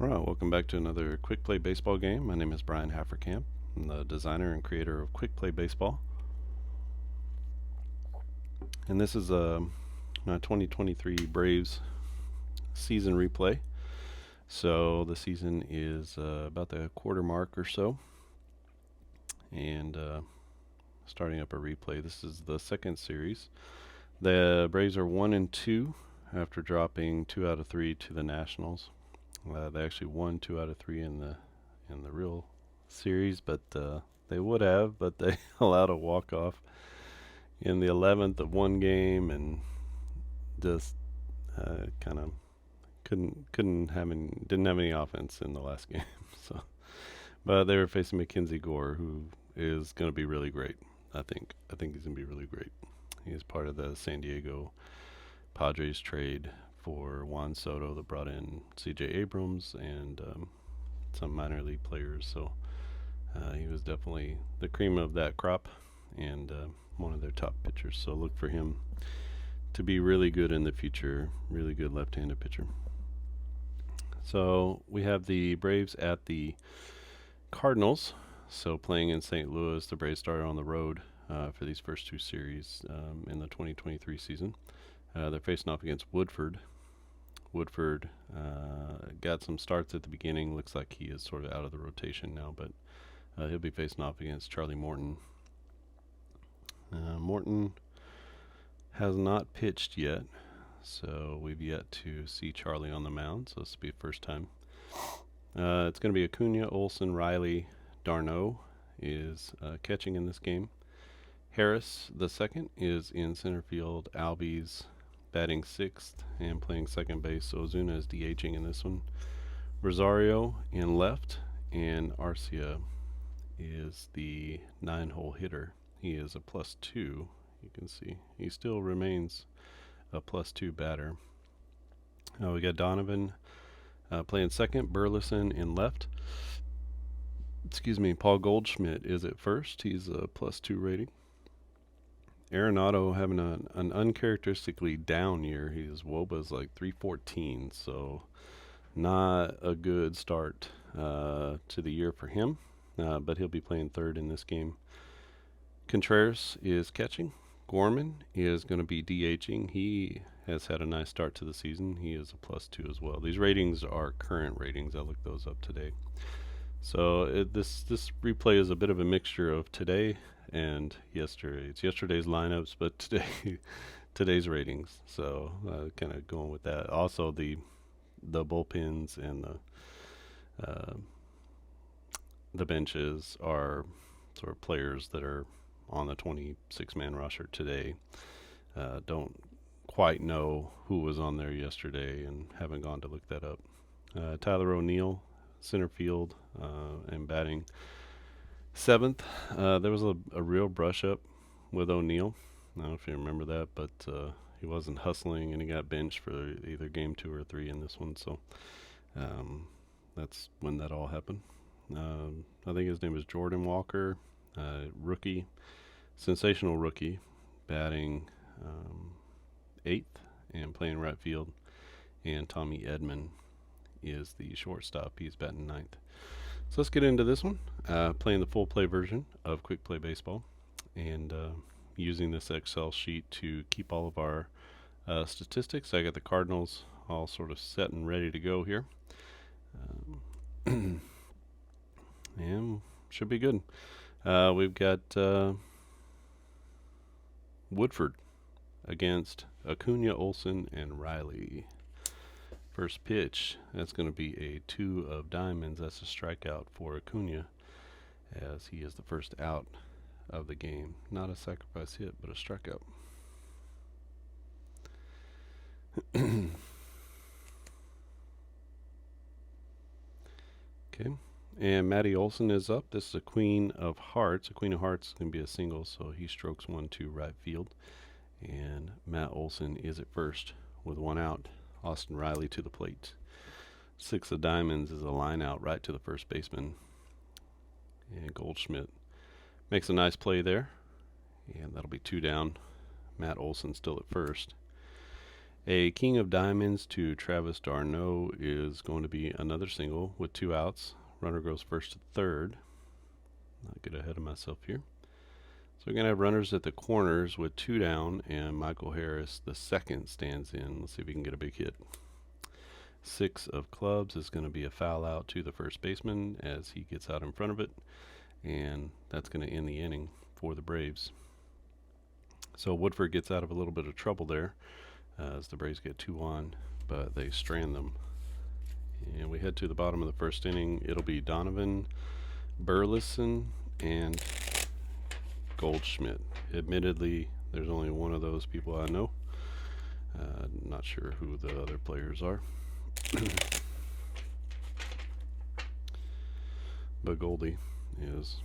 All right, welcome back to another Quick Play Baseball game. My name is Brian Hafferkamp. I'm the designer and creator of Quick Play Baseball. And this is a 2023 Braves season replay. So the season is about the quarter mark or so. And starting up a replay. This is the second series. The Braves are 1-2 after dropping 2 out of 3 to the Nationals. They actually won 2 out of 3 in the real series, but they would have, but they allowed a walk-off in the 11th of one game, and just kind of didn't have any offense in the last game. So, but they were facing Mackenzie Gore, who is going to be really great. I think he's going to be really great. He is part of the San Diego Padres trade for Juan Soto that brought in C.J. Abrams and some minor league players. So he was definitely the cream of that crop and one of their top pitchers. So look for him to be really good in the future, really good left-handed pitcher. So we have the Braves at the Cardinals. So playing in St. Louis, the Braves started on the road for these first two series in the 2023 season. They're facing off against Woodford. Woodford got some starts at the beginning. Looks like he is sort of out of the rotation now, but he'll be facing off against Charlie Morton. Morton has not pitched yet, so we've yet to see Charlie on the mound, so this will be the first time. It's going to be Acuna, Olson, Riley, Darno is catching in this game. Harris, the second, is in center field. Albies batting sixth and playing second base. So Ozuna is DHing in this one. Rosario in left, and Arcia is the 9-hole hitter. He is a +2. You can see he still remains a +2 batter. We got Donovan playing second, Burleson in left. Paul Goldschmidt is at first. He's a +2 rating. Arenado having an uncharacteristically down year. His WOBA is like 314, so not a good start to the year for him, but he'll be playing third in this game. Contreras is catching. Gorman is going to be DHing. He has had a nice start to the season. He is a +2 as well. These ratings are current ratings. I looked those up today. So this replay is a bit of a mixture of today and yesterday. It's yesterday's lineups, but today's ratings. So kind of going with that. Also the bullpens and the benches are sort of players that are on the 26-man roster today. Don't quite know who was on there yesterday and haven't gone to look that up. Tyler O'Neill, center field, and batting seventh. There was a real brush up with O'Neill. I don't know if you remember that, but he wasn't hustling and he got benched for either game 2 or 3 in this one. So that's when that all happened. I think his name is Jordan Walker, rookie, sensational rookie, batting 8th and playing right field. And Tommy Edman is the shortstop. He's batting 9th. So let's get into this one. Playing the full play version of Quick Play Baseball and using this Excel sheet to keep all of our statistics. I got the Cardinals all sort of set and ready to go here. And should be good. We've got Woodford against Acuna, Olson, and Riley. First pitch, that's going to be a 2 of diamonds. That's a strikeout for Acuna, as he is the first out of the game. Not a sacrifice hit, but a strikeout. Okay, and Matty Olson is up. This is a Queen of Hearts. A Queen of Hearts is going to be a single, so he strokes 1-2 right field. And Matt Olson is at first with 1 out. Austin Riley to the plate. 6 of diamonds is a line out right to the first baseman. And Goldschmidt makes a nice play there. And that'll be 2 down. Matt Olson still at first. A king of diamonds to Travis d'Arnaud is going to be another single with 2 outs. Runner goes first to third. I'll get ahead of myself here. So we're going to have runners at the corners with 2 down, and Michael Harris, the second, stands in. Let's see if he can get a big hit. 6 of clubs is going to be a foul out to the first baseman as he gets out in front of it, and that's going to end the inning for the Braves. So Woodford gets out of a little bit of trouble there as the Braves get 2 on, but they strand them. And we head to the bottom of the first inning. It'll be Donovan, Burleson, and Goldschmidt. Admittedly, there's only one of those people I know. Not sure who the other players are. But Goldie is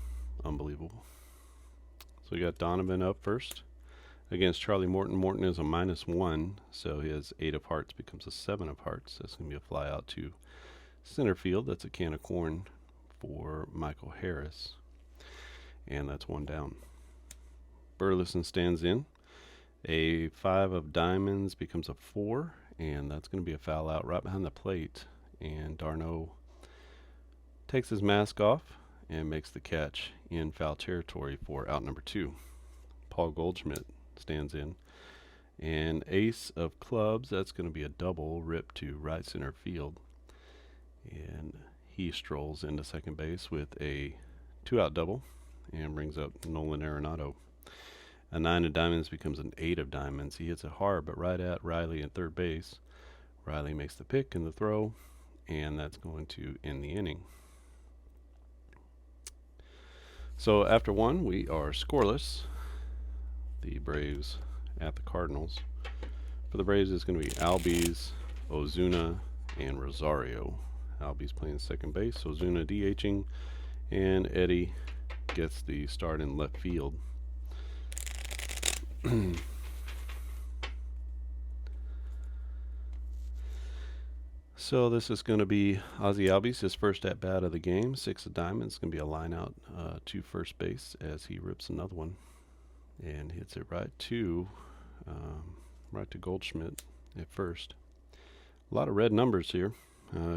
unbelievable. So we got Donovan up first against Charlie Morton. Morton is a -1, so he has 8 of hearts, becomes a 7 of hearts. That's going to be a fly out to center field. That's a can of corn for Michael Harris. And that's 1 down. Burleson stands in. A 5 of diamonds becomes a 4, and that's going to be a foul out right behind the plate. And d'Arnaud takes his mask off and makes the catch in foul territory for out number 2. Paul Goldschmidt stands in. And ace of clubs, that's going to be a double rip to right center field. And he strolls into second base with a 2-out double and brings up Nolan Arenado. A 9 of diamonds becomes an 8 of diamonds. He hits it hard, but right at Riley at third base. Riley makes the pick and the throw, and that's going to end the inning. So after 1, we are scoreless. The Braves at the Cardinals. For the Braves, it's going to be Albies, Ozuna, and Rosario. Albies playing second base, Ozuna DHing, and Eddie gets the start in left field. So this is going to be Ozzie Albies, his first at bat of the game. 6 of diamonds. Going to be a line out to first base as he rips another one and hits it right to Goldschmidt at first. A lot of red numbers here.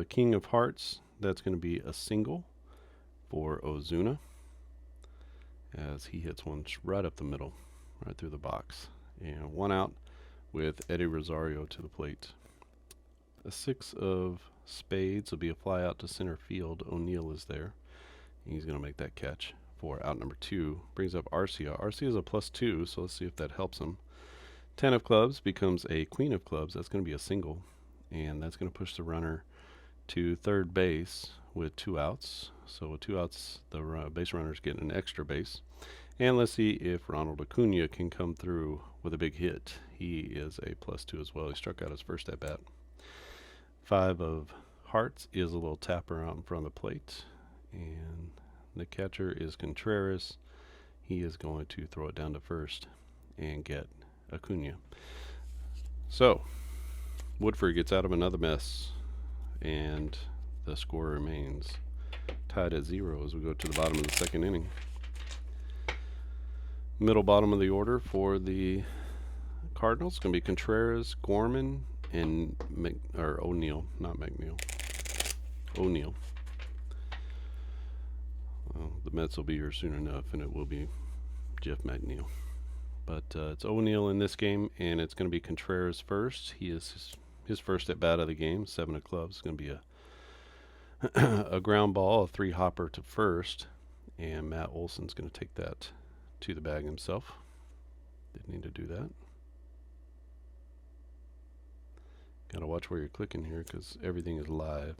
King of hearts. That's going to be a single for Ozuna as he hits one right up the middle, right through the box. And 1 out with Eddie Rosario to the plate. A 6 of spades will be a fly out to center field. O'Neill is there. He's going to make that catch for out number 2. Brings up Arcia. Arcia is a +2, so let's see if that helps him. 10 of clubs becomes a queen of clubs. That's going to be a single, and that's going to push the runner to third base with 2 outs. So with 2 outs, the base runner is getting an extra base. And let's see if Ronald Acuna can come through with a big hit. He is a +2 as well. He struck out his first at bat. 5 of hearts is a little tapper out in front of the plate. And the catcher is Contreras. He is going to throw it down to first and get Acuna. So, Woodford gets out of another mess, and the score remains tied at 0 as we go to the bottom of the second inning. Middle bottom of the order for the Cardinals going to be Contreras, Gorman, and O'Neill, not McNeil. O'Neill. Well, the Mets will be here soon enough, and it will be Jeff McNeil. But it's O'Neill in this game, and it's going to be Contreras first. He is his first at bat of the game. 7 of clubs. It's going to be a ground ball, a 3-hopper to first, and Matt Olson's going to take that to the bag himself. Didn't need to do that. Gotta watch where you're clicking here because everything is live.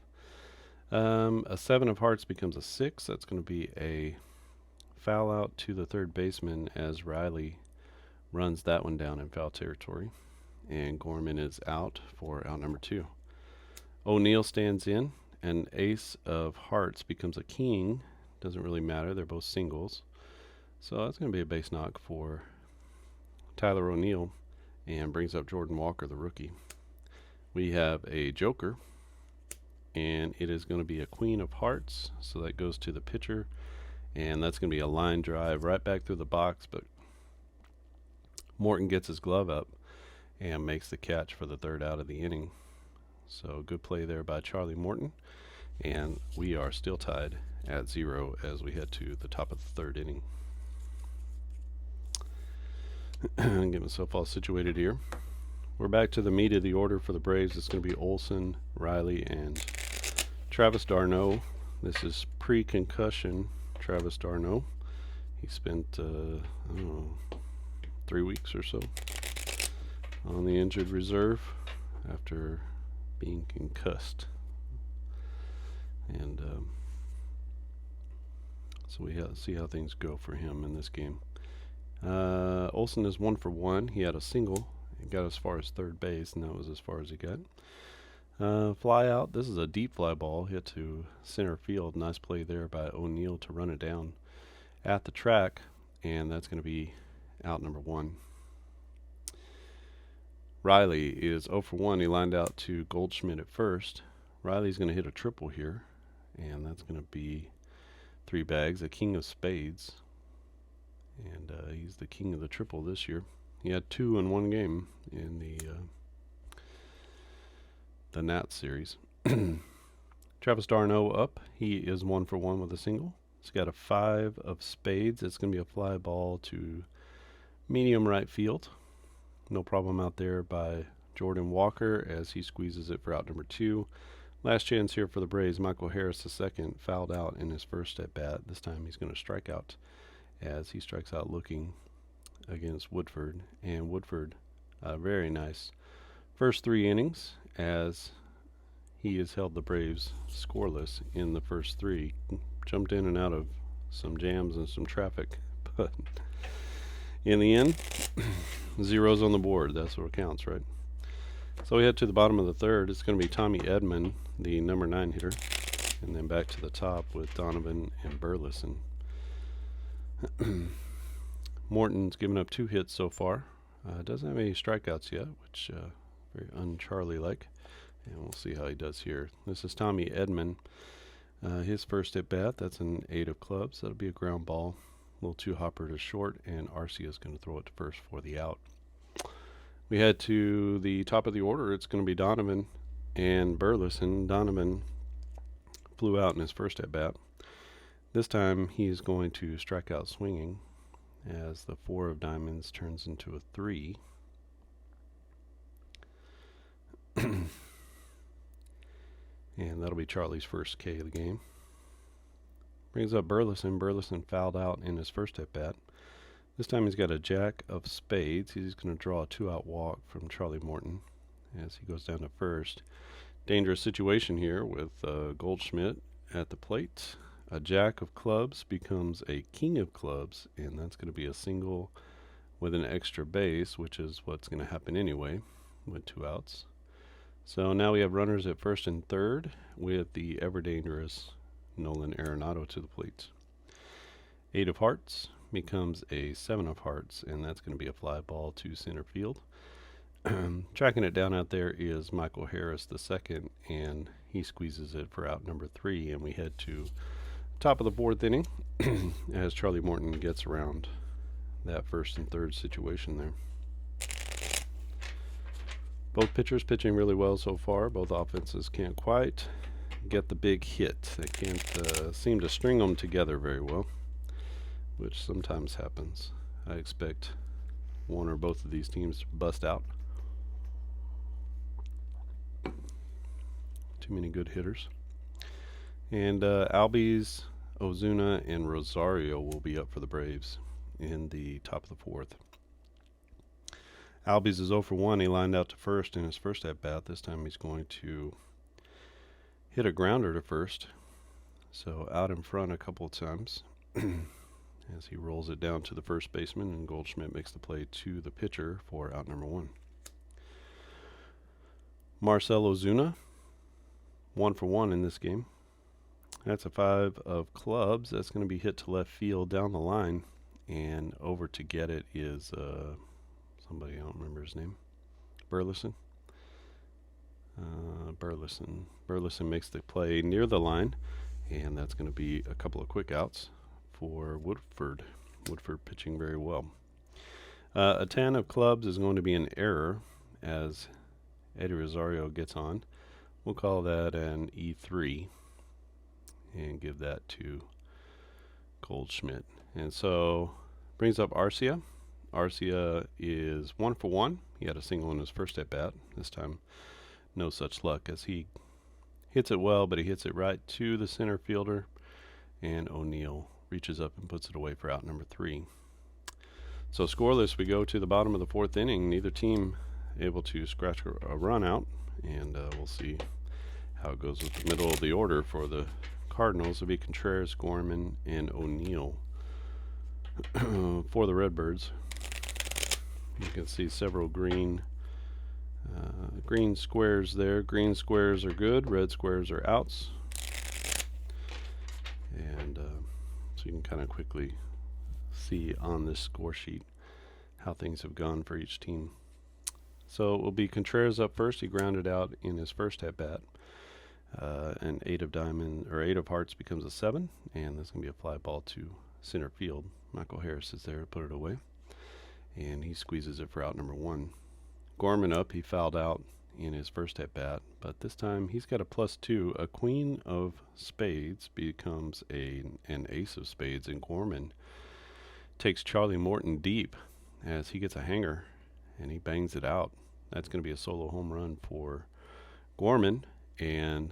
A 7 of hearts becomes a 6. That's going to be a foul out to the third baseman as Riley runs that one down in foul territory. And Gorman is out for out number 2. O'Neill stands in. An ace of hearts becomes a king. Doesn't really matter. They're both singles. So that's going to be a base knock for Tyler O'Neill and brings up Jordan Walker, the rookie. We have a joker, and it is going to be a queen of hearts. So that goes to the pitcher, and that's going to be a line drive right back through the box, but Morton gets his glove up, and makes the catch for the third out of the inning. So good play there by Charlie Morton, and we are still tied at 0 as we head to the top of the third inning. Get myself all situated here. We're back to the meat of the order for the Braves. It's going to be Olson, Riley, and Travis d'Arnaud. This is pre-concussion Travis d'Arnaud. He spent, I don't know, 3 weeks or so on the injured reserve after being concussed. And so we see how things go for him in this game. Olson is 1 for 1. He had a single. He got as far as third base, and that was as far as he got. Fly out. This is a deep fly ball hit to center field. Nice play there by O'Neill to run it down at the track, and that's going to be out number 1. Riley is 0 for 1. He lined out to Goldschmidt at first. Riley's going to hit a triple here, and that's going to be 3 bags, a king of spades. And he's the king of the triple this year. He had 2 in one game in the Nats series. Travis d'Arnaud up. He is 1 for 1 with a single. He's got a 5 of spades. It's going to be a fly ball to medium right field. No problem out there by Jordan Walker as he squeezes it for out number 2. Last chance here for the Braves. Michael Harris II fouled out in his first at bat. This time he's going to strike out as he strikes out looking against Woodford. And Woodford, very nice first 3 innings as he has held the Braves scoreless in the first 3. Jumped in and out of some jams and some traffic, but in the end, zeros on the board. That's what counts, right? So we head to the bottom of the third. It's going to be Tommy Edman, the number 9 hitter, and then back to the top with Donovan and Burleson. Morton's given up 2 hits so far. Doesn't have any strikeouts yet, which very un-Charlie-like. And we'll see how he does here. This is Tommy Edman. His first at bat, that's an 8 of clubs. That'll be a ground ball. A little too hopper to short, and Arcia is going to throw it to first for the out. We head to the top of the order. It's going to be Donovan and Burleson. Donovan flew out in his first at bat. This time he's going to strike out swinging as the 4 of diamonds turns into a 3. And that'll be Charlie's first K of the game. Brings up Burleson. Burleson fouled out in his first at bat. This time he's got a jack of spades. He's going to draw a 2-out walk from Charlie Morton as he goes down to first. Dangerous situation here with Goldschmidt at the plate. A jack of clubs becomes a king of clubs, and that's going to be a single with an extra base, which is what's going to happen anyway with 2 outs. So now we have runners at first and third with the ever dangerous Nolan Arenado to the plate. 8 of hearts becomes a 7 of hearts, and that's going to be a fly ball to center field. Tracking it down out there is Michael Harris II, and he squeezes it for out number 3, and we head to top of the 4th inning as Charlie Morton gets around that first and third situation there. Both pitchers pitching really well so far. Both offenses can't quite get the big hit. They can't seem to string them together very well, which sometimes happens. I expect one or both of these teams to bust out. Too many good hitters. And Albies, Ozuna, and Rosario will be up for the Braves in the top of the 4th. Albies is 0 for 1. He lined out to first in his first at bat. This time he's going to hit a grounder to first. So out in front a couple of times as he rolls it down to the first baseman, and Goldschmidt makes the play to the pitcher for out number 1. Marcell Ozuna, 1 for 1 in this game. That's a 5 of clubs. That's going to be hit to left field down the line, and over to get it is somebody, I don't remember his name. Burleson. Burleson makes the play near the line, and that's going to be a couple of quick outs for Woodford. Woodford pitching very well. A 10 of clubs is going to be an error as Eddie Rosario gets on. We'll call that an E3 and give that to Goldschmidt. And so brings up Arcia. Arcia is 1 for 1. He had a single in his first at bat. This time, no such luck as he hits it well, but he hits it right to the center fielder, and O'Neill reaches up and puts it away for out number 3. So scoreless, we go to the bottom of the 4th inning. Neither team able to scratch a run out, and we'll see how it goes with the middle of the order for the Cardinals. It'll be Contreras, Gorman, and O'Neill. For the Redbirds, you can see several green squares there. Green squares are good, red squares are outs. And so you can kind of quickly see on this score sheet how things have gone for each team. So it will be Contreras up first. He grounded out in his first at bat. An 8 of hearts becomes a 7, and there's going to be a fly ball to center field. Michael Harris is there to put it away, and he squeezes it for out number 1. Gorman up. He fouled out in his first at bat, but this time he's got a +2. A queen of spades becomes an ace of spades, and Gorman takes Charlie Morton deep as he gets a hanger and he bangs it out. That's going to be a solo home run for Gorman, and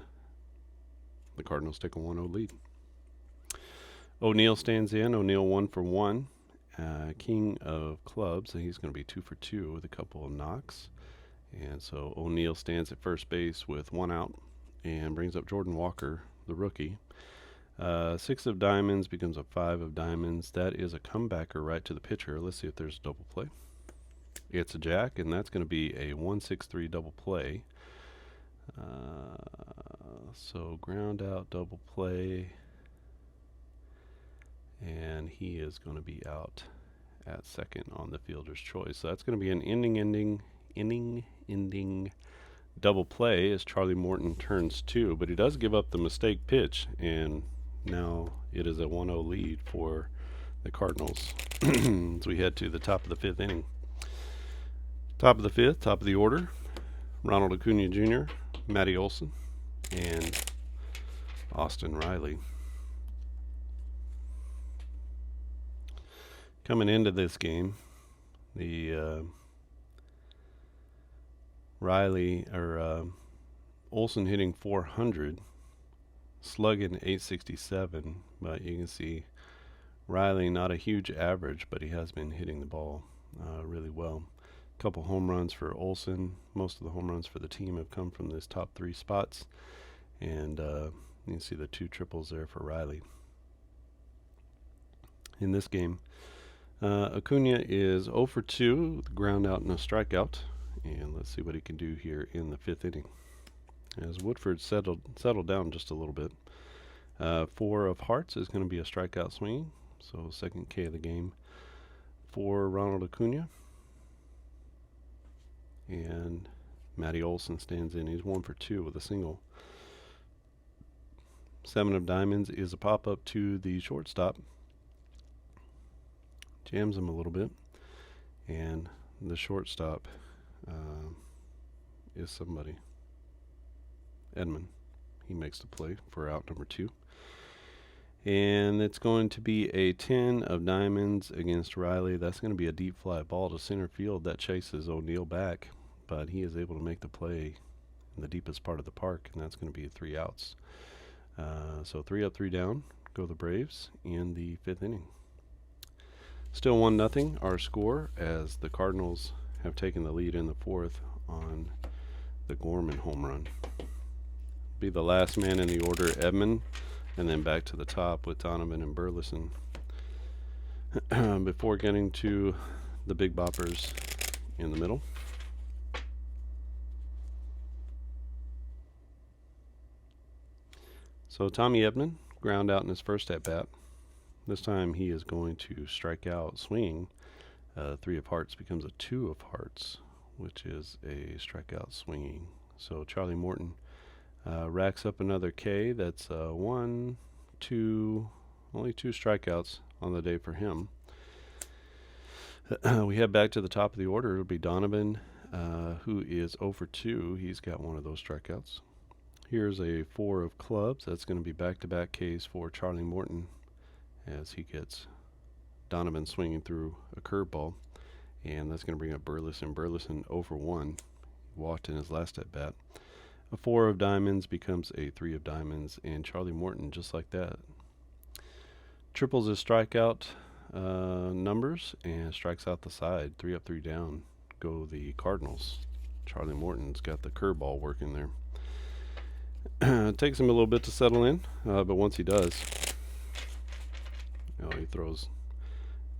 the Cardinals take a 1-0 lead. O'Neill stands in. O'Neill 1 for 1. King of clubs, and he's going to be 2 for 2 with a couple of knocks. And so O'Neill stands at first base with 1 out and brings up Jordan Walker, the rookie. 6 of diamonds becomes a 5 of diamonds. That is a comebacker right to the pitcher. Let's see if there's a double play. It's a jack, and that's going to be a 1-6-3 double play. So ground out, double play, and he is going to be out at second on the fielder's choice. So that's going to be an inning-ending double play as Charlie Morton turns 2, but he does give up the mistake pitch, and now it is a 1-0 lead for the Cardinals. As we head to the top of the 5th inning. Top of the 5th, top of the order, Ronald Acuna Jr., Matty Olson, and Austin Riley. Coming into this game, the Olson hitting .400, slugging .867, but you can see Riley not a huge average, but he has been hitting the ball really well. A couple home runs for Olson. Most of the home runs for the team have come from this top 3 spots, and you can see the 2 triples there for Riley. In this game, Acuna is 0 for 2, ground out and a strikeout, and let's see what he can do here in the 5th inning. As Woodford settled down just a little bit. 4 of hearts is going to be a strikeout swing, so second K of the game for Ronald Acuna. And Matty Olson stands in. He's 1 for 2 with a single. 7 of diamonds is a pop-up to the shortstop. Jams him a little bit. And the shortstop is somebody. Edmund. He makes the play for out number 2. And it's going to be a 10 of diamonds against Riley. That's going to be a deep fly ball to center field that chases O'Neill back, but he is able to make the play in the deepest part of the park, and that's going to be 3 outs. So 3 up, 3 down. Go the Braves in the 5th inning. Still 1-0 our score, as the Cardinals have taken the lead in the 4th on the Gorman home run. Be the last man in the order, Edmund, and then back to the top with Donovan and Burleson. Before getting to the big boppers in the middle. So Tommy Edman, ground out in his first at-bat. This time he is going to strike out swinging. 3 of hearts becomes a 2 of hearts, which is a strikeout swinging. So Charlie Morton racks up another K. That's 1, 2, only 2 strikeouts on the day for him. We head back to the top of the order. It'll be Donovan, who is 0 for 2. He's got one of those strikeouts. Here's a 4 of clubs. That's going to be back-to-back Ks for Charlie Morton as he gets Donovan swinging through a curveball. And that's going to bring up Burleson. Burleson 0 for 1. Walked in his last at-bat. A 4 of diamonds becomes a 3 of diamonds, and Charlie Morton, just like that, triples his strikeout numbers and strikes out the side. 3 up, 3 down go the Cardinals. Charlie Morton's got the curveball working there. It takes him a little bit to settle in, but once he does, he throws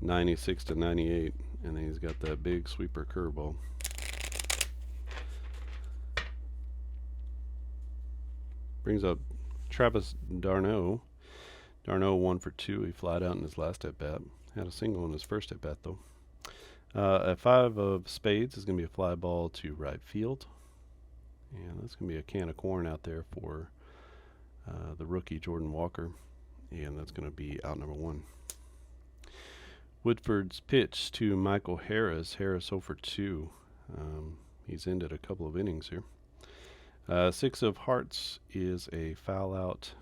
96 to 98, and then he's got that big sweeper curveball. Brings up Travis d'Arnaud. d'Arnaud 1 for 2. He flied out in his last at bat. Had a single in his first at bat though. A 5 of spades is going to be a fly ball to right field. And that's going to be a can of corn out there for the rookie Jordan Walker. And that's going to be out number 1. Woodford's pitch to Michael Harris. Harris 0 for 2. He's ended a couple of innings here. 6 of hearts is a foul out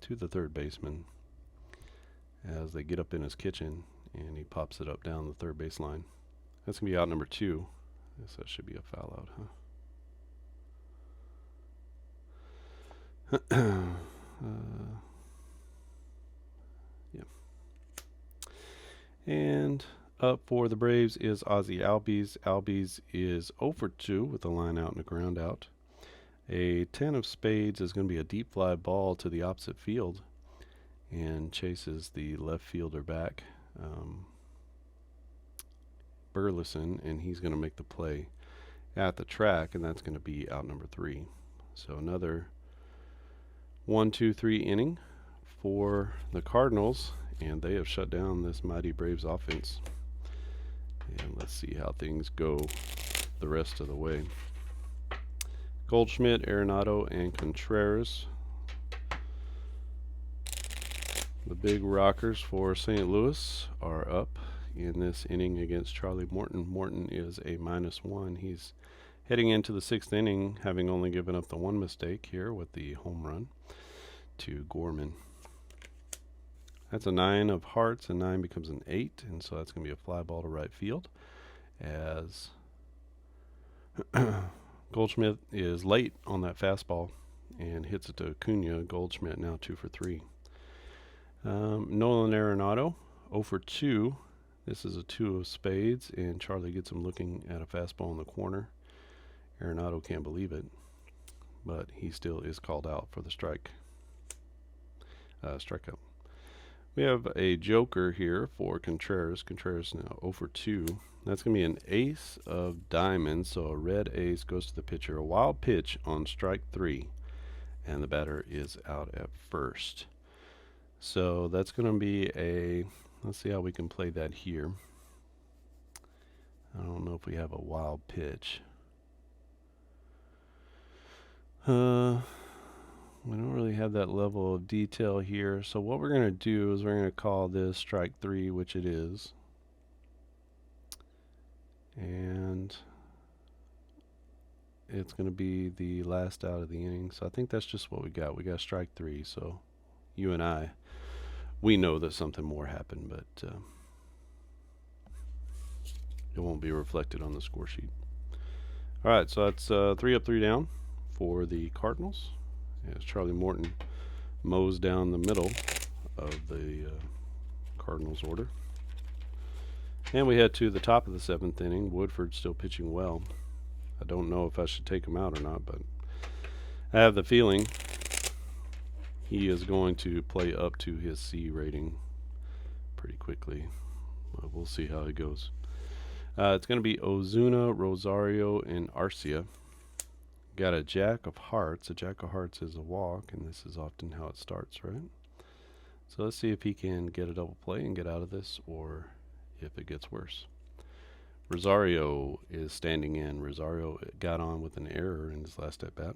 to the third baseman as they get up in his kitchen, and he pops it up down the third base line. That's going to be out number 2. I guess that should be a foul out, huh? Yeah. And up for the Braves is Ozzie Albies. Albies is 0 for 2 with a line out and a ground out. A 10 of spades is going to be a deep fly ball to the opposite field and chases the left fielder back, Burleson, and he's going to make the play at the track, and that's going to be out number 3. So another 1-2-3 inning for the Cardinals, and they have shut down this mighty Braves offense. And let's see how things go the rest of the way. Goldschmidt, Arenado, and Contreras, the big rockers for St. Louis, are up in this inning against Charlie Morton. Morton is a -1. He's heading into the 6th inning, having only given up the one mistake here with the home run to Gorman. That's a 9 of hearts, and 9 becomes an 8, and so that's going to be a fly ball to right field as Goldschmidt is late on that fastball and hits it to Acuna. Goldschmidt now 2 for 3. Nolan Arenado 0 for 2. This is a 2 of spades, and Charlie gets him looking at a fastball in the corner. Arenado can't believe it, but he still is called out for the strikeout. We have a joker here for Contreras. Contreras now 0 for 2. That's going to be an ace of diamonds, so a red ace goes to the pitcher. A wild pitch on strike 3, and the batter is out at first. So that's going to be a, let's see how we can play that here. I don't know if we have a wild pitch. We don't really have that level of detail here. So what we're going to do is we're going to call this strike 3, which it is. And it's going to be the last out of the inning. So I think that's just what we got. We got strike 3. So you and I, we know that something more happened, but it won't be reflected on the score sheet. All right, so that's 3 up, 3 down for the Cardinals, as Charlie Morton mows down the middle of the Cardinals order. And we head to the top of the 7th inning. Woodford still pitching well. I don't know if I should take him out or not, but I have the feeling he is going to play up to his C rating pretty quickly. Well, we'll see how it goes. It's going to be Ozuna, Rosario, and Arcia. Got a jack of hearts. A jack of hearts is a walk, and this is often how it starts, right? So let's see if he can get a double play and get out of this, or if it gets worse. Rosario is standing in. Rosario got on with an error in his last at bat.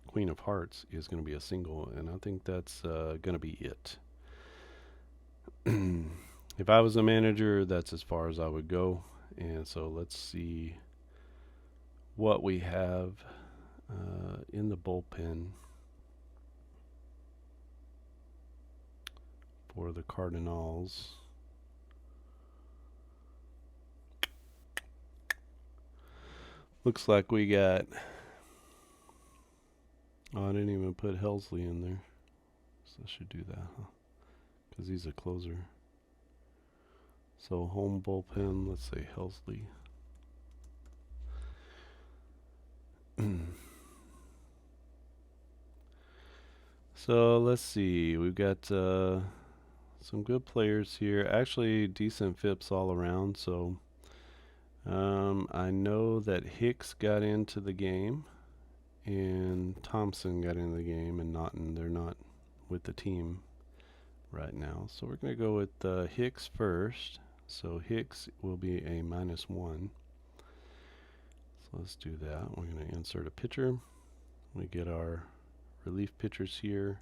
Queen of hearts is going to be a single, and I think that's going to be it. If I was a manager, that's as far as I would go. And so let's see what we have in the bullpen for the Cardinals. Looks like we got... Oh, I didn't even put Helsley in there. So I should do that, huh? Because he's a closer. So home bullpen, let's say Helsley. So let's see. We've got some good players here. Actually, decent FIPS all around. So I know that Hicks got into the game and Thompson got into the game, and Naughton, they're not with the team right now. So we're going to go with Hicks first. So Hicks will be a -1. So let's do that. We're going to insert a pitcher. We get our relief pitchers here.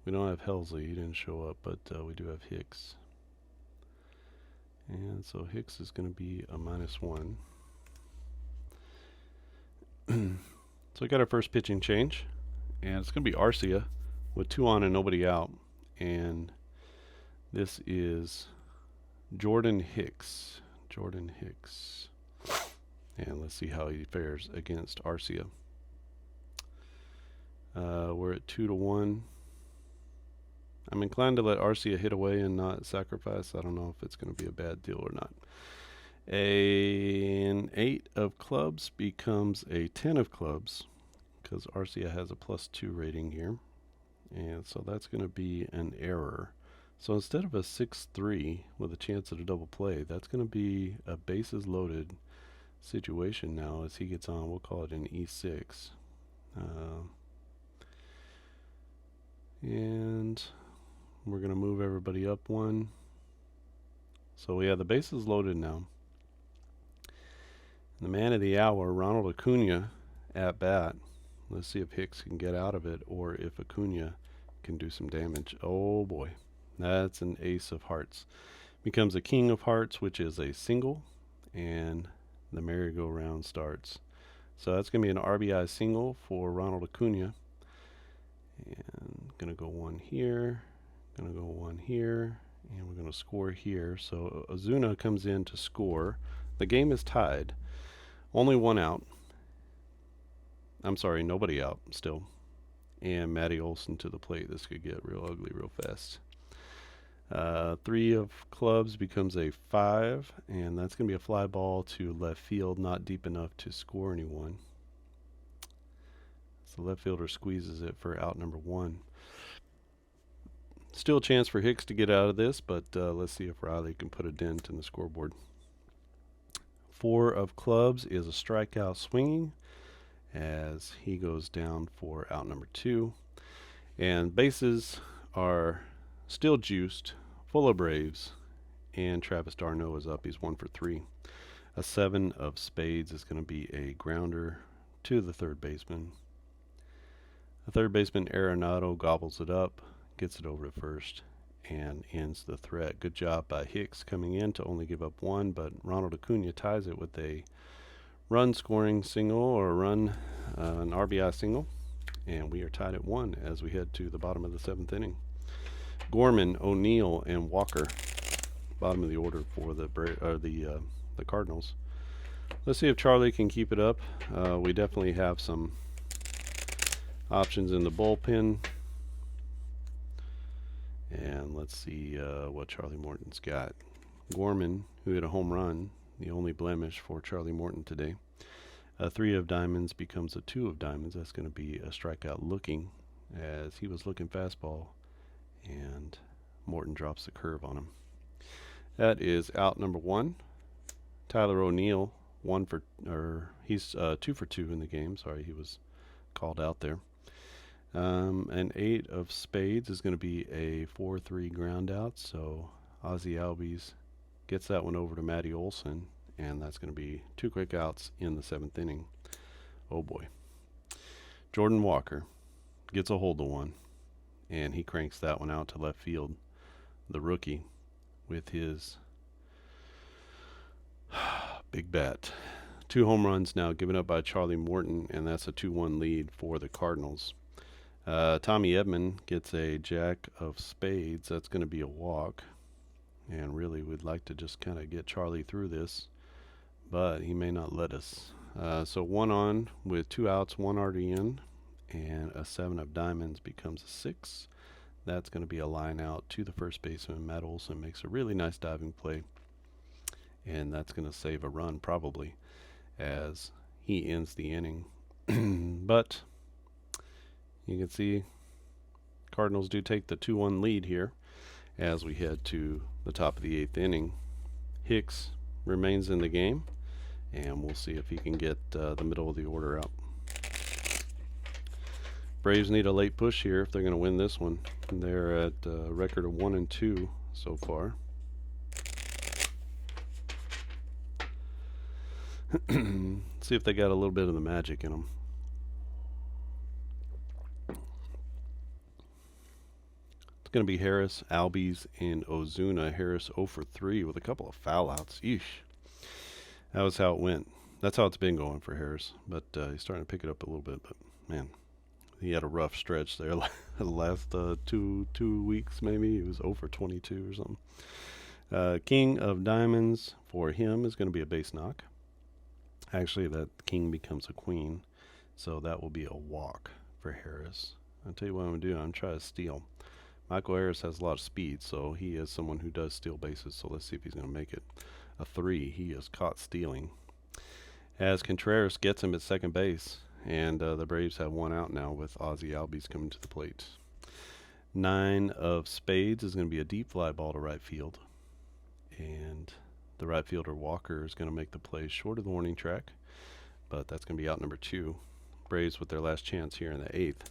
We don't have Helsley, he didn't show up, but we do have Hicks. And so Hicks is going to be a -1. So we got our first pitching change, and it's going to be Arcia with 2 on and nobody out. And this is Jordan Hicks. Jordan Hicks. And let's see how he fares against Arcia. We're at 2-1. I'm inclined to let Arcia hit away and not sacrifice. I don't know if it's going to be a bad deal or not. An 8 of clubs becomes a 10 of clubs because Arcia has a +2 rating here. And so that's going to be an error. So instead of a 6-3 with a chance at a double play, that's going to be a bases loaded situation now as he gets on. We'll call it an E6. And we're going to move everybody up 1. So we have the bases loaded now. The man of the hour, Ronald Acuna, at bat. Let's see if Hicks can get out of it or if Acuna can do some damage. Oh boy, that's an ace of hearts. Becomes a king of hearts, which is a single, and the merry-go-round starts. So that's going to be an RBI single for Ronald Acuna. And going to go 1 here, going to go 1 here, and we're going to score here. So Ozuna comes in to score. The game is tied. Only 1 out. I'm sorry, nobody out still. And Matty Olson to the plate. This could get real ugly real fast. 3 of clubs becomes a 5, and that's going to be a fly ball to left field, not deep enough to score anyone. So the left fielder squeezes it for out number 1. Still a chance for Hicks to get out of this, but let's see if Riley can put a dent in the scoreboard. 4 of clubs is a strikeout swinging as he goes down for out number 2. And bases are still juiced, full of Braves, and Travis d'Arnaud is up. He's 1 for 3. A 7 of spades is going to be a grounder to the third baseman. The third baseman, Arenado, gobbles it up, gets it over to first, and ends the threat. Good job by Hicks coming in to only give up 1, but Ronald Acuna ties it with a run-scoring single or an RBI single, and we are tied at 1 as we head to the bottom of the 7th inning. Gorman, O'Neill, and Walker, bottom of the order for the Cardinals. Let's see if Charlie can keep it up. We definitely have some options in the bullpen. And let's see what Charlie Morton's got. Gorman, who hit a home run, the only blemish for Charlie Morton today. A 3 of diamonds becomes a 2 of diamonds. That's going to be a strikeout looking, as he was looking fastball, and Morton drops the curve on him. That is out number 1. Tyler O'Neill, he's 2 for 2 in the game. Sorry, he was called out there. An 8 of spades is going to be a 4-3 ground out. So Ozzie Albies gets that one over to Matty Olson, and that's going to be 2 quick outs in the 7th inning. Oh boy. Jordan Walker gets a hold of one, and he cranks that one out to left field. The rookie with his big bat 2 home runs now given up by Charlie Morton, and that's a 2-1 lead for the Cardinals. Tommy Edman gets a jack of spades. That's going to be a walk. And really, we'd like to just kind of get Charlie through this, but he may not let us. So 1 on with 2 outs, 1 already in, and a 7 of diamonds becomes a 6. That's going to be a line out to the first baseman. Matt Olson makes a really nice diving play, and that's going to save a run probably as he ends the inning. But you can see Cardinals do take the 2-1 lead here as we head to the top of the 8th inning. Hicks remains in the game, and we'll see if he can get the middle of the order out. Braves need a late push here if they're going to win this one. They're at a record of 1-2 so far. See if they got a little bit of the magic in them. It's going to be Harris, Albies, and Ozuna. Harris 0 for 3 with a couple of foul outs. Yeesh. That was how it went. That's how it's been going for Harris. But he's starting to pick it up a little bit. But, man, he had a rough stretch there. The last two weeks, maybe. He was 0 for 22 or something. King of Diamonds for him is going to be a base knock. Actually, that king becomes a queen. So that will be a walk for Harris. I'll tell you what I'm going to do. I'm going to try to steal. Michael Harris has a lot of speed, so he is someone who does steal bases. So let's see if he's going to make it. A 3. He is caught stealing. As Contreras gets him at second base, and the Braves have 1 out now with Ozzie Albies coming to the plate. 9 of spades is going to be a deep fly ball to right field. And the right fielder Walker is going to make the play short of the warning track, but that's going to be out number 2. Braves with their last chance here in the 8th.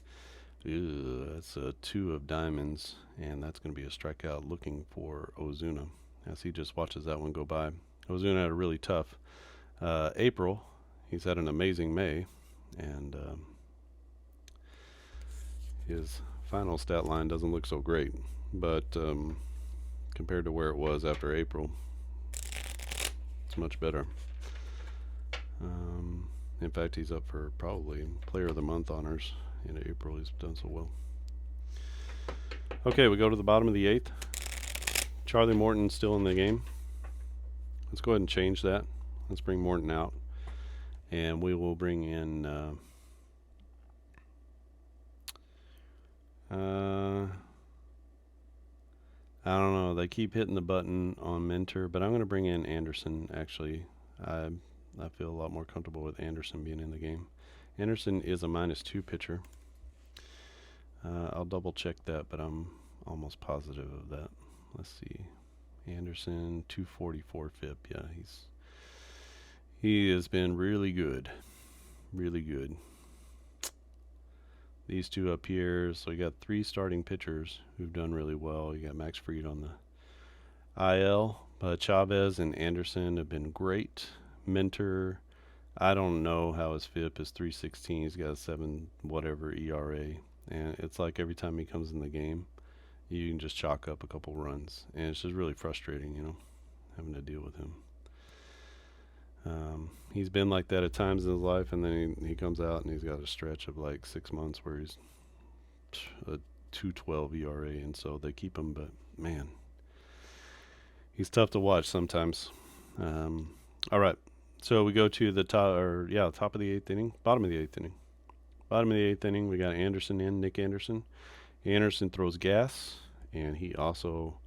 That's a 2 of diamonds, and that's going to be a strikeout looking for Ozuna as he just watches that one go by. Ozuna had a really tough April. He's had an amazing May, and his final stat line doesn't look so great, but compared to where it was after April, it's much better. In fact, he's up for probably Player of the Month honors. In April, he's done so well. Okay, we go to the bottom of the 8th. Charlie Morton still in the game. Let's go ahead and change that. Let's bring Morton out, and we will bring in I don't know. They keep hitting the button on Mentor, but I'm going to bring in Anderson. Actually, I feel a lot more comfortable with Anderson being in the game. Anderson is a -2 pitcher. I'll double check that, but I'm almost positive of that. Let's see. Anderson, 244 FIP. Yeah, he has been really good. Really good. These 2 up here. So you got 3 starting pitchers who've done really well. You got Max Fried on the IL, but Chavez and Anderson have been great. Mentor, I don't know how his FIP is 316. He's got a 7 whatever ERA. And it's like every time he comes in the game, you can just chalk up a couple runs. And it's just really frustrating, having to deal with him. He's been like that at times in his life, and then he comes out and he's got a stretch of like 6 months where he's a 2.12 ERA, and so they keep him. But man, he's tough to watch sometimes. All right, so we go to the top of the 8th inning, bottom of the 8th inning. Bottom of the 8th inning, we got Anderson in, Nick Anderson. Anderson throws gas, and he also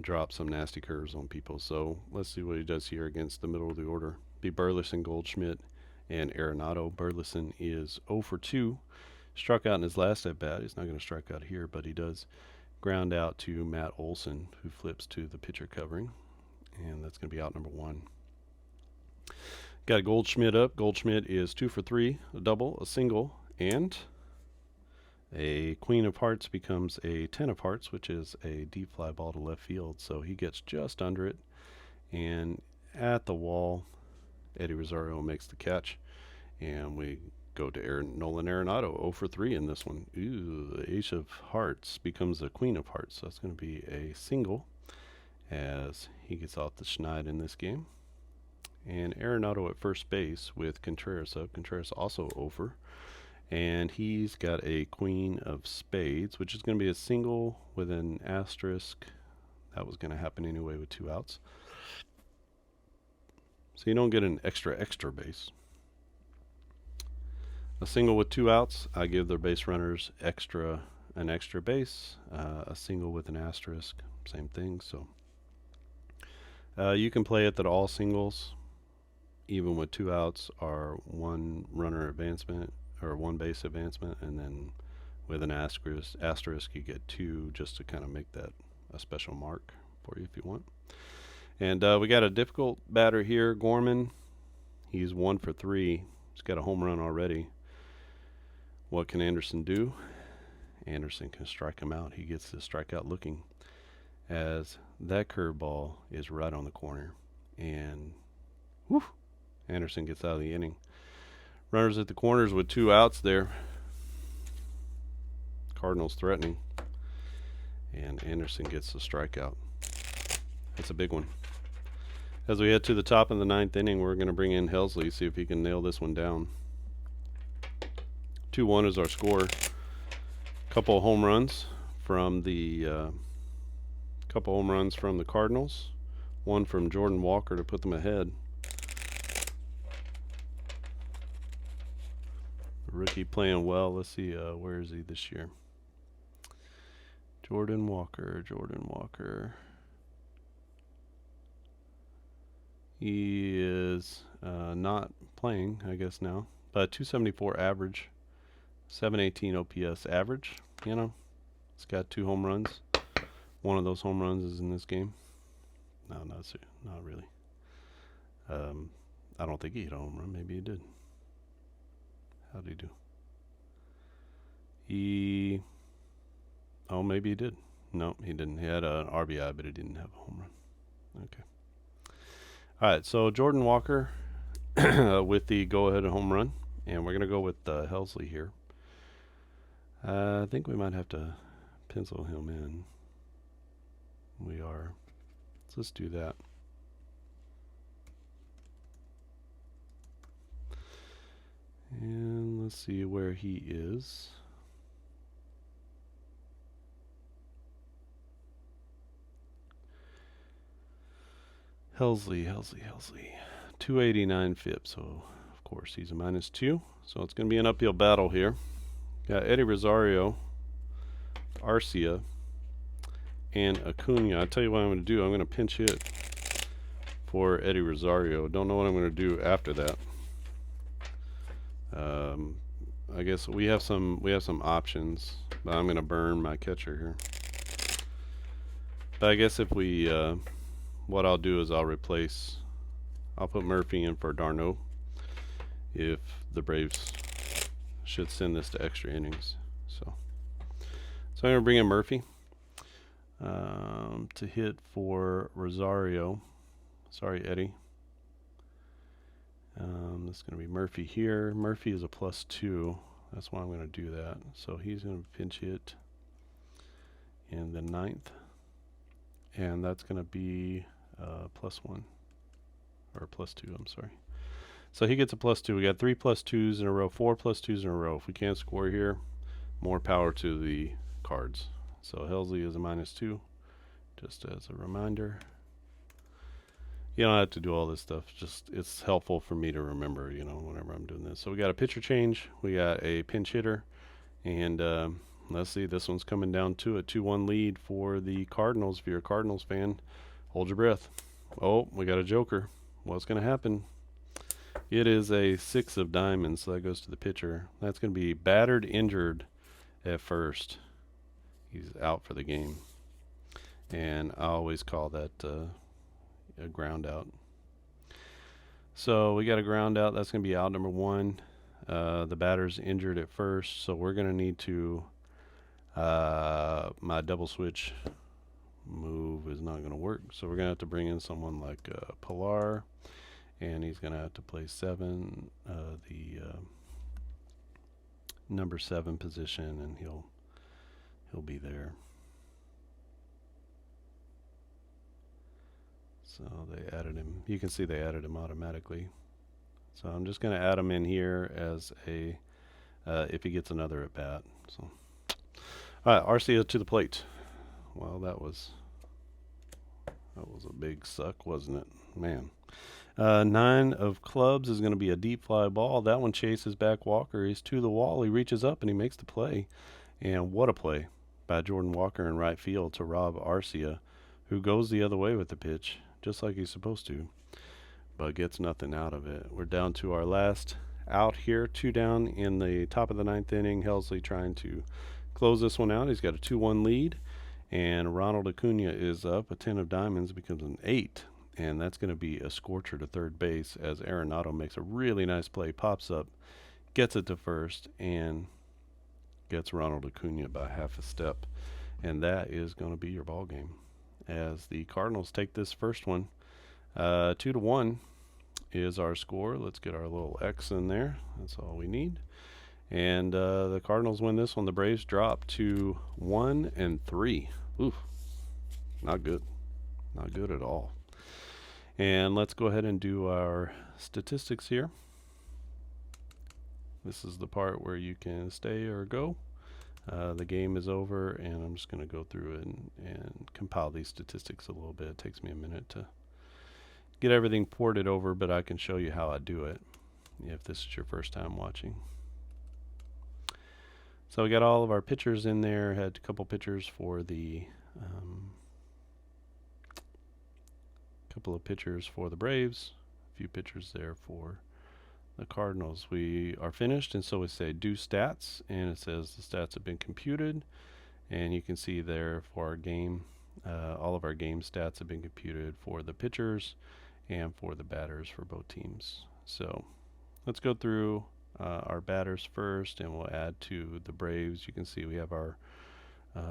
drops some nasty curves on people. So let's see what he does here against the middle of the order. Be Burleson, Goldschmidt, and Arenado. Burleson is 0 for 2. Struck out in his last at bat. He's not going to strike out here, but he does ground out to Matt Olson, who flips to the pitcher covering. And that's going to be out number 1. Got Goldschmidt up. Goldschmidt is 2 for 3. A double, a single, and a Queen of Hearts becomes a 10 of Hearts, which is a deep fly ball to left field. So he gets just under it. And at the wall, Eddie Rosario makes the catch. And we go to Nolan Arenado, 0 for 3 in this one. Ooh, the Ace of Hearts becomes a Queen of Hearts. So that's going to be a single as he gets off the schneid in this game. And Arenado at first base with Contreras up. Contreras also over. And he's got a queen of spades, which is going to be a single with an asterisk. That was going to happen anyway with 2 outs. So you don't get an extra base. A single with 2 outs, I give the base runners an extra base. A single with an asterisk, same thing. So you can play it that all singles, even with 2 outs, are 1 runner advancement or 1 base advancement, and then with an asterisk you get 2, just to kind of make that a special mark for you if you want. And we got a difficult batter here, Gorman. He's 1 for 3. He's got a home run already. What can Anderson do? Anderson can strike him out. He gets the strikeout looking, as that curveball is right on the corner. And whew, Anderson gets out of the inning. Runners at the corners with 2 outs there. Cardinals threatening. And Anderson gets the strikeout. That's a big one. As we head to the top of the 9th inning, we're going to bring in Helsley, see if he can nail this one down. 2-1 is our score. Couple of home runs from the Cardinals. 1 from Jordan Walker to put them ahead. Rookie playing well. Let's see, where is he this year? Jordan Walker. He is not playing, I guess, now. But 274 average, 718 OPS average. You know, it's got 2 home runs. One of those home runs is in this game. No, not really. I don't think he hit a home run. Maybe he did. How did he do? Oh, maybe he did. No, he didn't. He had an RBI, but he didn't have a home run. Okay. All right, so Jordan Walker with the go-ahead home run, and we're going to go with Helsley here. I think we might have to pencil him in. We are. So let's do that. And let's see where he is. Helsley. 289 FIP, so of course he's a -2. So it's going to be an uphill battle here. Got Eddie Rosario, Arcia, and Acuna. I'll tell you what I'm going to do. I'm going to pinch hit for Eddie Rosario. Don't know what I'm going to do after that. I guess we have some options, but I'm going to burn my catcher here. But I guess if we what I'll do is I'll put Murphy in for d'Arnaud if the Braves should send this to extra innings. So I'm going to bring in Murphy to hit for Rosario. Sorry, Eddie. That's going to be Murphy here. Murphy is a +2. That's why I'm going to do that. So he's going to pinch hit in the 9th. And that's going to be +1. Or +2, I'm sorry. So he gets a +2. We got 3 +2s in a row, 4 +2s in a row. If we can't score here, more power to the Cards. So Helsley is a -2, just as a reminder. You don't have to do all this stuff. Just it's helpful for me to remember, whenever I'm doing this. So we got a pitcher change. We got a pinch hitter. And let's see, this one's coming down to a 2-1 lead for the Cardinals. If you're a Cardinals fan, hold your breath. Oh, we got a joker. What's going to happen? It is a 6 of diamonds, so that goes to the pitcher. That's going to be battered, injured at first. He's out for the game. And I always call that a ground out. So we got a ground out. That's going to be out number 1. The batter's injured at first, so we're going to need to my double switch move is not going to work. So we're going to have to bring in someone like Pilar, and he's going to have to play 7, the number 7 position, and he'll be there. So they added him. You can see they added him automatically. So I'm just going to add him in here as a if he gets another at bat. So, all right, Arcia to the plate. Well, that was a big suck, wasn't it, man? 9 of clubs is going to be a deep fly ball. That one chases back Walker. He's to the wall. He reaches up and he makes the play. And what a play by Jordan Walker in right field to rob Arcia, who goes the other way with the pitch, just like he's supposed to, but gets nothing out of it. We're down to our last out here, 2 down in the top of the 9th inning. Helsley trying to close this one out. He's got a 2-1 lead, and Ronald Acuna is up. A 10 of diamonds becomes an 8, and that's going to be a scorcher to third base as Arenado makes a really nice play, pops up, gets it to first, and gets Ronald Acuna by half a step. And that is going to be your ball game as the Cardinals take this first one. 2-1 is our score. Let's get our little X in there. That's all we need. And the Cardinals win this one. The Braves drop to 1-3. Oof, not good. Not good at all. And let's go ahead and do our statistics here. This is the part where you can stay or go. The game is over, and I'm just going to go through it and compile these statistics a little bit. It takes me a minute to get everything ported over, but I can show you how I do it if this is your first time watching. So we got all of our pitchers in there. Had a couple pitchers for the Braves, a few pitchers there for the Cardinals. We are finished, and so we say do stats, and it says the stats have been computed, and you can see there for our game, all of our game stats have been computed for the pitchers and for the batters for both teams. So let's go through our batters first, and we'll add to the Braves. You can see we have our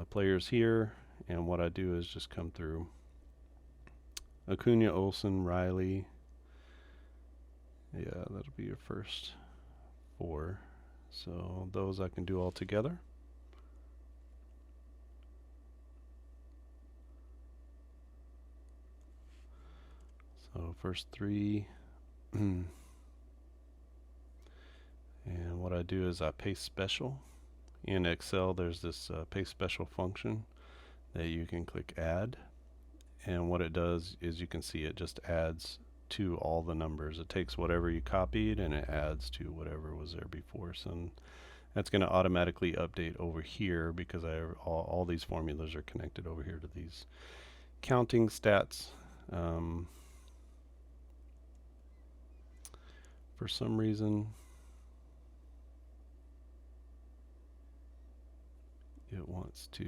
players here, and what I do is just come through Acuna, Olsen, Riley. Yeah, that'll be your first 4. So those I can do all together. So first 3. And what I do is I paste special. In Excel, there's this paste special function that you can click add. And what it does is you can see it just adds to all the numbers. It takes whatever you copied and it adds to whatever was there before. So that's going to automatically update over here because all these formulas are connected over here to these counting stats. For some reason, it wants to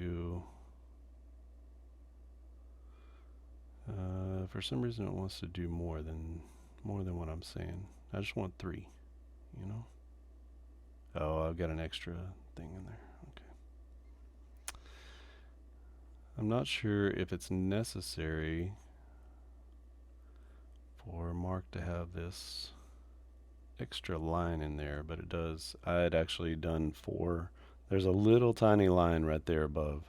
do more than what I'm saying. I just want 3, you know. Oh, I've got an extra thing in there. Okay. I'm not sure if it's necessary for Mark to have this extra line in there, but it does. I had actually done 4. There's a little tiny line right there above.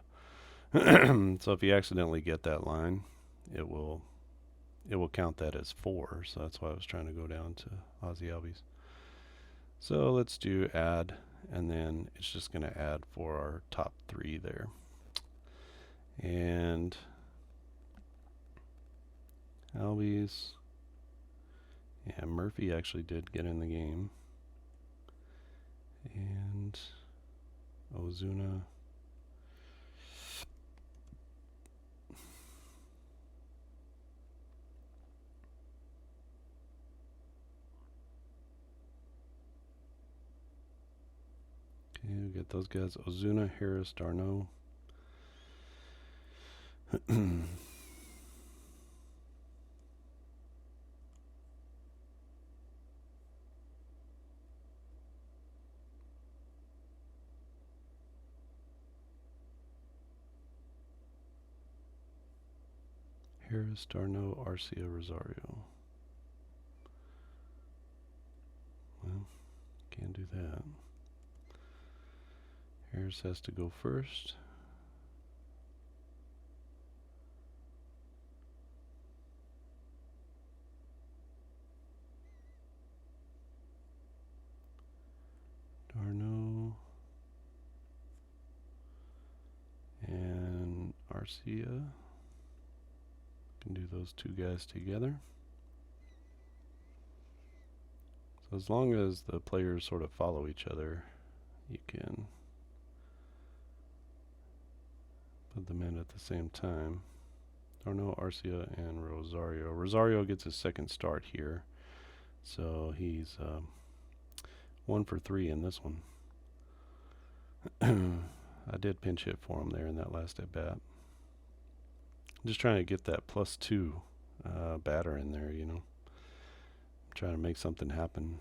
So if you accidentally get that line, it will count that as 4. So that's why I was trying to go down to Ozzy Albies. So let's do add, and then it's just going to add for our top 3 there. And Albies, yeah, Murphy actually did get in the game. And Ozuna. Okay, we got those guys. Ozuna, Harris, Darno. Harris, Darno, Arcia, Rosario. Well, can't do that. Harris has to go first. Arcia. Can do those two guys together. So as long as the players sort of follow each other, you can put them in at the same time. Or no, Arcia and Rosario. Rosario gets his second start here, so he's 1 for 3 in this one. I did pinch hit for him there in that last at bat. I'm just trying to get that +2 batter in there, you know. I'm trying to make something happen.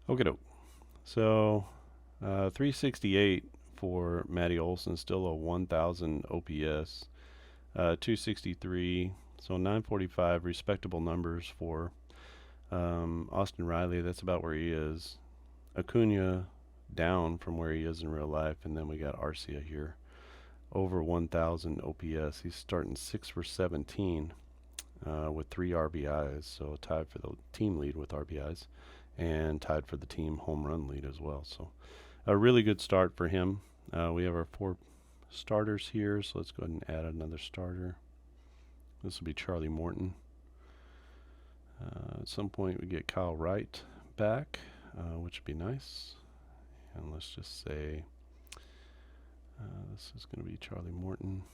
Okay, doke. So 368 for Matty Olson, still a 1,000 OPS. 263, so 945, respectable numbers for Austin Riley. That's about where he is. Acuna down from where he is in real life, and then we got Arcia here, over 1,000 OPS. He's starting 6 for 17 with 3 RBIs, so tied for the team lead with RBIs, and tied for the team home run lead as well. So a really good start for him. We have our 4 starters here, so let's go ahead and add another starter. This will be Charlie Morton. At some point we get Kyle Wright back, which would be nice. And let's just say this is going to be Charlie Morton.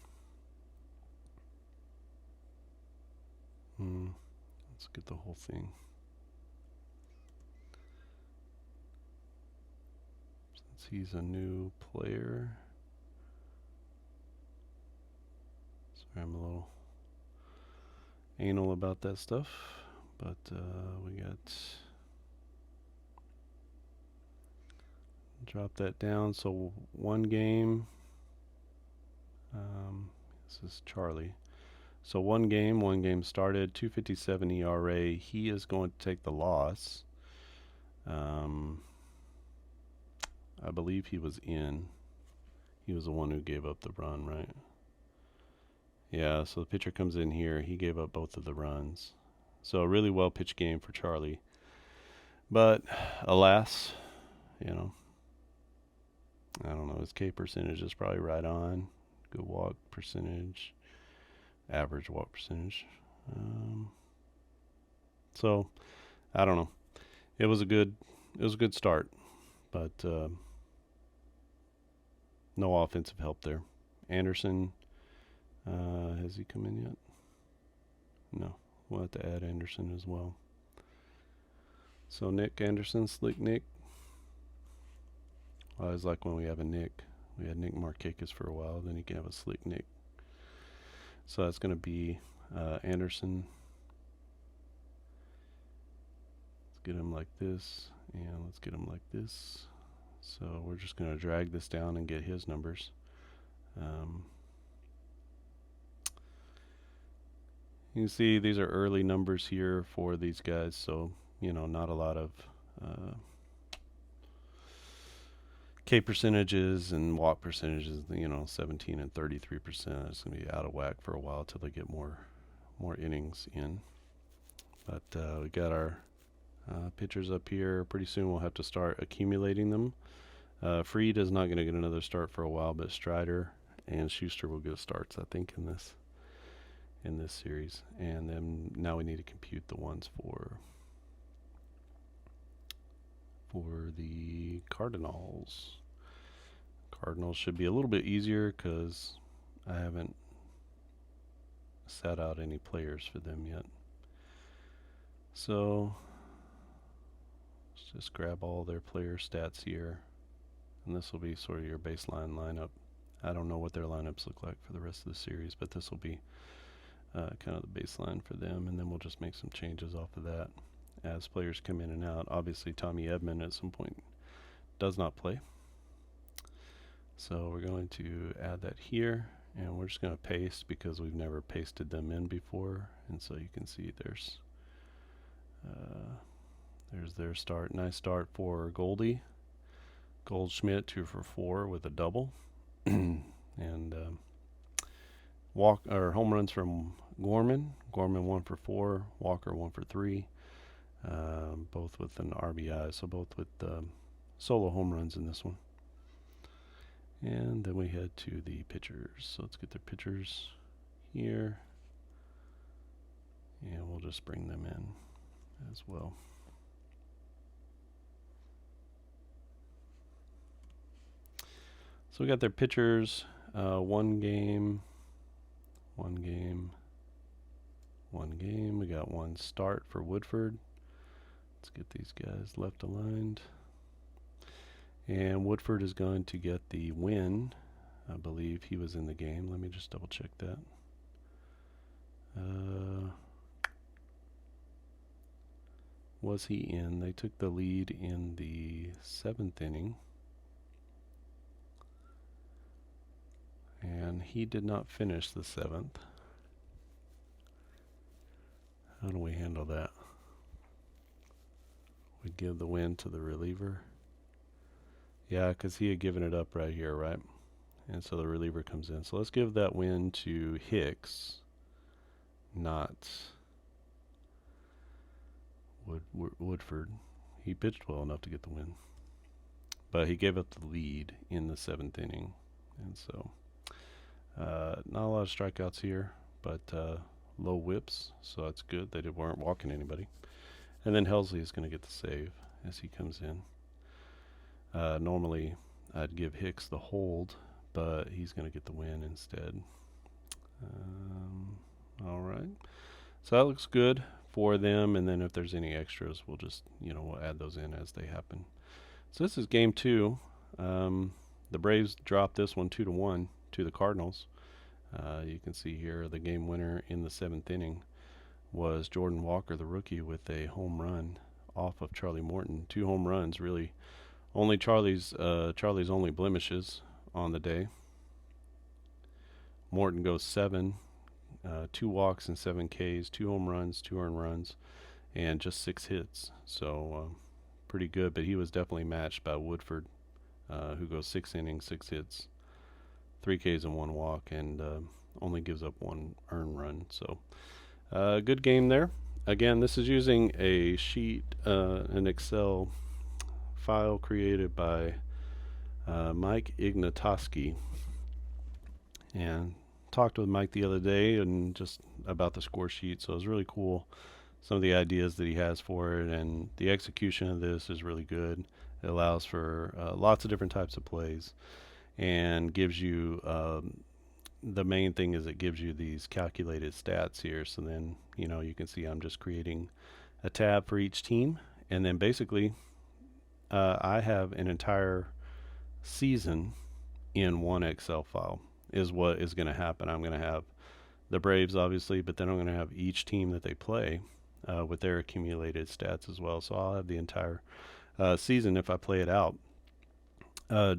Let's get the whole thing. Since he's a new player. Sorry, I'm a little anal about that stuff, but we got, drop that down. So 1 game, this is Charlie. So 1 game started, 257 ERA. He is going to take the loss. I believe he was in. He was the one who gave up the run, right? Yeah, so the pitcher comes in here. He gave up both of the runs. So a really well pitched game for Charlie. But alas, you know, I don't know, his K percentage is probably right on. Good walk percentage, average walk percentage. So I don't know. It was a good start, but no offensive help there. Anderson, has he come in yet? No. We'll have to add Anderson as well. So Nick Anderson, Slick Nick. I always like when we have a Nick. We had Nick Markakis for a while, then you can have a Slick Nick. So that's going to be Anderson. Let's get him like this, and let's get him like this. So we're just going to drag this down and get his numbers. You can see these are early numbers here for these guys, so you know, not a lot of K percentages and walk percentages. You know, 17 and 33%. It's going to be out of whack for a while till they get more innings in. But we got our pitchers up here. Pretty soon we'll have to start accumulating them. Fried is not going to get another start for a while, but Strider and Schuster will get starts, I think, in this series. And then now we need to compute the ones for the Cardinals. Cardinals should be a little bit easier because I haven't set out any players for them yet. So let's just grab all their player stats here, and this will be sort of your baseline lineup. I don't know what their lineups look like for the rest of the series, but this will be kind of the baseline for them, and then we'll just make some changes off of that as players come in and out. Obviously Tommy Edman at some point does not play, so we're going to add that here, and we're just going to paste because we've never pasted them in before. And so you can see there's their start. Nice start for Goldie Goldschmidt, 2 for 4 with a double. And walk or home runs from Gorman 1 for 4, Walker 1 for 3, both with an RBI, so both with solo home runs in this one. And then we head to the pitchers. So let's get their pitchers here. And we'll just bring them in as well. So we got their pitchers, one game. We got one start for Woodford. Let's get these guys left aligned. And Woodford is going to get the win. I believe he was in the game. Let me just double check that. Was he in? They took the lead in the 7th inning. And he did not finish the 7th. How do we handle that? We give the win to the reliever. Yeah, because he had given it up right here, right? And so the reliever comes in. So let's give that win to Hicks, not Woodford. He pitched well enough to get the win. But he gave up the lead in the 7th inning. And so not a lot of strikeouts here, but low whips, so that's good. They weren't walking anybody. And then Helsley is going to get the save as he comes in. Normally I'd give Hicks the hold, but he's going to get the win instead. All right. So that looks good for them, and then if there's any extras, we'll just, we'll add those in as they happen. So this is game 2. The Braves dropped this one 2-1 to the Cardinals. You can see here the game winner in the 7th inning was Jordan Walker, the rookie, with a home run off of Charlie Morton. 2 home runs, really. Only Charlie's only blemishes on the day. Morton goes 7, 2 walks and 7 Ks, 2 home runs, 2 earned runs, and just 6 hits. So pretty good, but he was definitely matched by Woodford, who goes 6 innings, 6 hits, 3 Ks and 1 walk, and only gives up 1 earned run. So good game there. Again, this is using a sheet, an Excel file created by Mike Ignatoski, and talked with Mike the other day and just about the score sheet. So it was really cool, some of the ideas that he has for it, and the execution of this is really good. It allows for lots of different types of plays, and gives you the main thing is it gives you these calculated stats here. So then you can see I'm just creating a tab for each team, and then basically I have an entire season in one Excel file is what is going to happen. I'm going to have the Braves, obviously, but then I'm going to have each team that they play with their accumulated stats as well. So I'll have the entire season, if I play it out,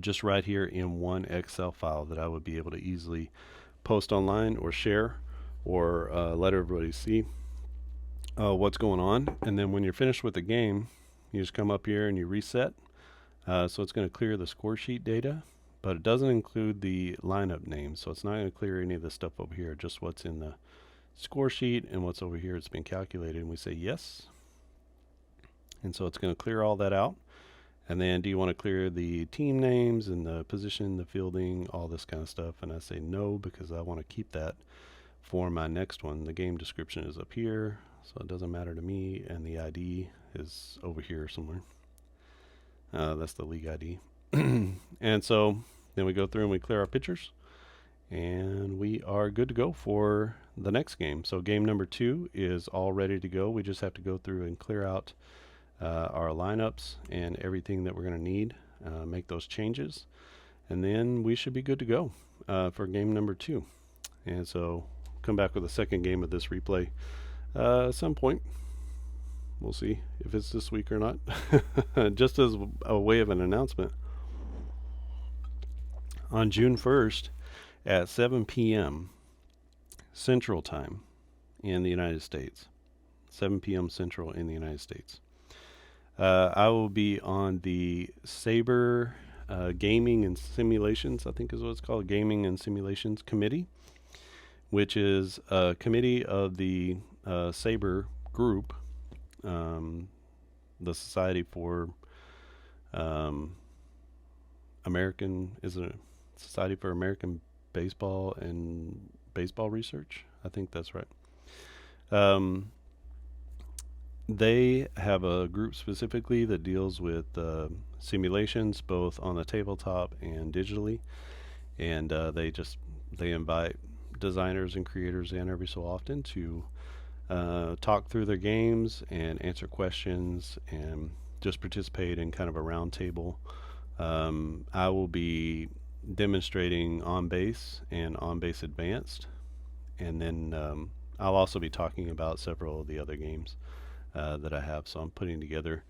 just right here in one Excel file that I would be able to easily post online or share or let everybody see what's going on. And then when you're finished with the game, you just come up here and you reset. So it's going to clear the score sheet data, but it doesn't include the lineup names. So it's not going to clear any of the stuff over here, just what's in the score sheet and what's over here. It's been calculated, and we say yes. And so it's going to clear all that out. And then do you want to clear the team names and the position, the fielding, all this kind of stuff? And I say no, because I want to keep that for my next one. The game description is up here, so it doesn't matter to me, and the ID is over here somewhere. That's the league ID. And so then we go through and we clear our pitchers, and we are good to go for the next game. So game number 2 is all ready to go. We just have to go through and clear out our lineups and everything that we're going to need, make those changes, and then we should be good to go for game number 2. And so come back with a second game of this replay at some point. We'll see if it's this week or not. Just as a way of an announcement, on June 1st at 7 p.m. Central Time in the United States, 7 p.m. Central in the United States, I will be on the Sabre Gaming and Simulations, I think is what it's called, Gaming and Simulations Committee, which is a committee of the Sabre Group, the Society for American, is it Society for American Baseball and Baseball Research. I think that's right. Um, they have a group specifically that deals with simulations, both on the tabletop and digitally, and they invite designers and creators in every so often to talk through their games and answer questions and just participate in kind of a roundtable. I will be demonstrating on base and on base advanced, and then I'll also be talking about several of the other games that I have. So I'm putting together